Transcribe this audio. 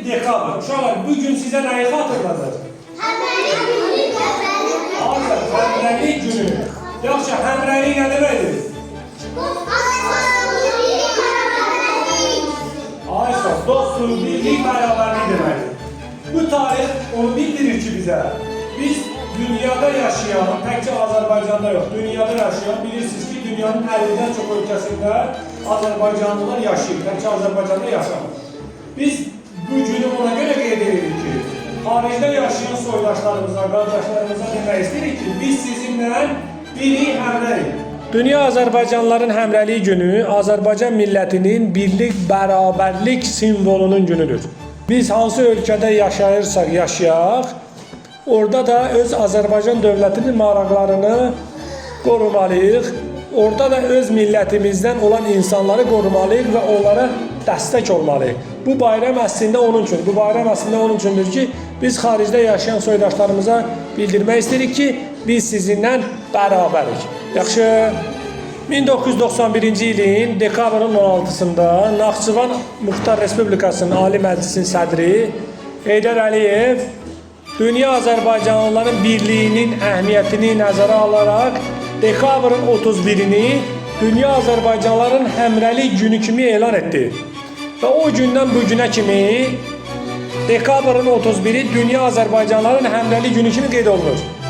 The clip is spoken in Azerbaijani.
dekabr. Uşaqlar, bugün sizə nəyi xatırladır? Həmrəylik günü. Yaxşı, həmrəylik nə deməkdir? Ayşə, dostluq, birlik, bərabərlik deməkdir. Bu tarix onu bildirir ki bizə, biz dünyada yaşayan, təkcə Azərbaycanda yox, dünyada yaşayan, bilirsiniz ki, dünyanın 50-dən çox ölkəsində Azərbaycanlılar yaşayır, təkcə Azərbaycanda yaşamır. Biz bu günü ona görə qeyd edirik ki, xaricdə yaşayan soydaşlarımıza, qardaşlarımıza demək istəyirik ki, biz sizinlə birik, həmrəyik. Dünya Azərbaycanlıların həmrəliyi günü Azərbaycan millətinin birlik, bərabərlik simvolunun günüdür. Biz hansı ölkədə yaşayırsaq yaşayaq, orada da öz Azərbaycan dövlətinin maraqlarını qorumalıyıq. Orada da öz millətimizdən olan insanları qorumalıyıq və onlara dəstək olmalıyıq. Bu bayram əslində onun üçün. Bu bayram əslində onun üçündür ki, biz xaricdə yaşayan soydaşlarımıza bildirmək istəyirik ki, biz sizinlə bərabərik. Yaxşı, 1991-ci ilin dekabrın 16-sında Naxçıvan Muxtar Respublikasının Ali Məclisinin sədri Heydər Əliyev dünya Azərbaycanlıların birliyinin əhəmiyyətini nəzərə alaraq dekabrın 31-ni dünya Azərbaycanlıların həmrəlik günü kimi elan etdi. Və o gündən bu günə kimi dekabrın 31-i dünya Azərbaycanlıların həmrəlik günü kimi qeyd olunur.